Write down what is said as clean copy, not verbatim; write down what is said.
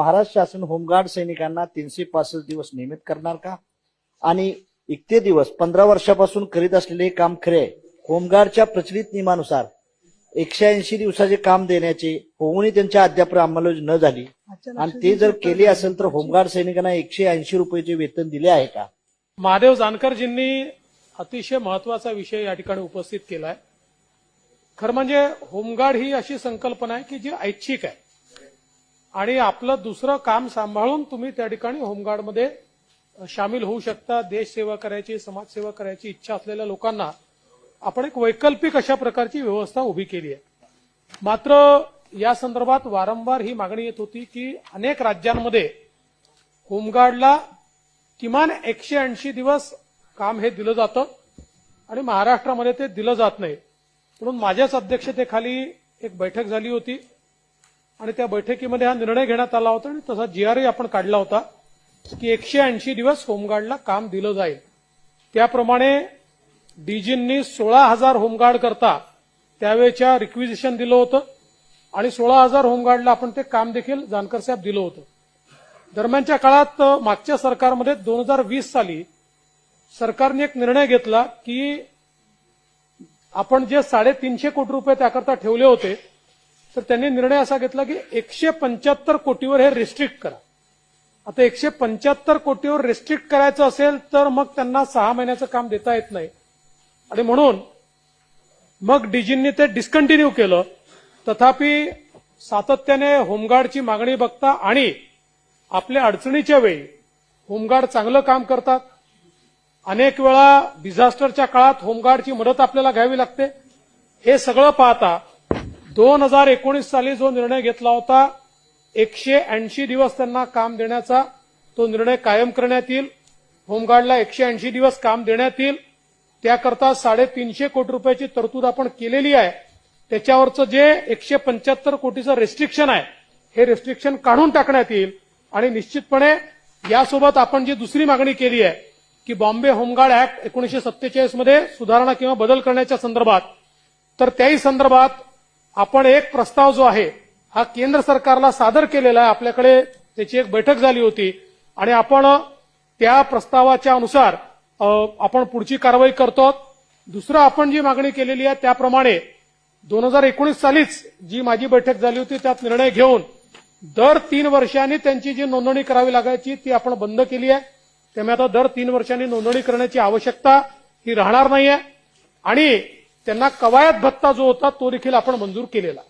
महाराष्ट्र शासन होमगार्ड सैनिकांना 365 दिवस नियमित करणार का? आणि 31 दिवस 15 वर्षापासून करीत असलेले काम खरे आहे. होमगार्डच्या प्रचलित नियमानुसार 180 दिवसाचे काम देण्याचे होऊनही त्यांच्या अद्याप अंमलबजावणी न झाली आणि ते जर केले असेल तर होमगार्ड सैनिकांना 180 रुपयाचे वेतन दिले आहे का? महादेव जानकरजींनी अतिशय महत्वाचा विषय या ठिकाणी उपस्थित केलाय. खरं म्हणजे होमगार्ड ही अशी संकल्पना आहे की जी ऐच्छिक आहे आणि आपलं दुसरं काम सांभाळून तुम्ही त्या ठिकाणी होमगार्डमध्ये सामील होऊ शकता. देशसेवा करायची, समाजसेवा करायची इच्छा असलेल्या लोकांना आपण एक वैकल्पिक अशा प्रकारची व्यवस्था उभी केली आहे. मात्र या संदर्भात वारंवार ही मागणी येत होती की अनेक राज्यांमध्ये होमगार्डला किमान 180 दिवस काम हे दिलं जातं आणि महाराष्ट्रामध्ये ते दिलं जात नाही. म्हणून माझ्याच अध्यक्षतेखाली एक बैठक झाली होती आणि त्या बैठकीमध्ये हा निर्णय घेण्यात आला होता आणि तसा GRही आपण काढला होता की 180 दिवस होमगार्डला काम दिलं जाईल. त्याप्रमाणे डीजींनी 16,000 होमगार्ड करता त्यावेळेच्या रिक्विजिशन दिलं होतं आणि 16,000 होमगार्डला आपण ते काम देखील जानकर साहेब दिलं होतं. दरम्यानच्या काळात मागच्या सरकारमध्ये 2020 साली सरकारने एक निर्णय घेतला की आपण जे 350 कोटी रुपये त्याकरता ठेवले होते तर त्यांनी निर्णय असा घेतला की 175 कोटीवर हे रिस्ट्रिक्ट करा. आता 175 कोटीवर रिस्ट्रिक्ट करायचं असेल तर मग त्यांना 6 महिन्याचं काम देता येत नाही आणि म्हणून मग डीजींनी ते डिस्कंटिन्यू केलं. तथापि सातत्याने होमगार्डची मागणी बघता आणि आपल्या अडचणीच्या वेळी होमगार्ड चांगलं काम करतात. अनेक वेळा डिझास्टरच्या काळात होमगार्डची मदत आपल्याला घ्यावी लागते. हे सगळं पाहता 2019 साली जो निर्णय घेतला होता 180 दिवस त्यांना काम देण्याचा, तो निर्णय कायम करण्यात येईल. होमगार्डला 180 दिवस काम देण्यात येईल. त्याकरता 350 कोटी रुपयाची तरतूद आपण केलेली आहे. त्याच्यावरचं जे 175 कोटीचं रेस्ट्रिक्शन आहे हे रेस्ट्रिक्शन काढून टाकण्यात येईल आणि निश्चितपणे यासोबत आपण जी दुसरी मागणी केली आहे की बॉम्बे होमगार्ड ऍक्ट 1947 मध्ये सुधारणा किंवा बदल करण्याच्या संदर्भात, तर त्याही संदर्भात आपण एक प्रस्ताव जो आहे हा केंद्र सरकारला सादर केलेला आहे. आपल्याकडे त्याची एक बैठक झाली होती आणि आपण त्या प्रस्तावाच्या अनुसार आपण पुढची कारवाई करतो. दुसरं आपण जी मागणी केलेली आहे त्याप्रमाणे 2019 सालीच जी माझी बैठक झाली होती त्यात निर्णय घेऊन दर 3 वर्षांनी त्यांची जी नोंदणी करावी लागायची ती आपण बंद केली आहे. त्यामुळे आता दर 3 वर्षांनी नोंदणी करण्याची आवश्यकता ही राहणार नाहीये आणि त्यांना कवायत भत्ता जो होता तो देखील आपण मंजूर केलेला.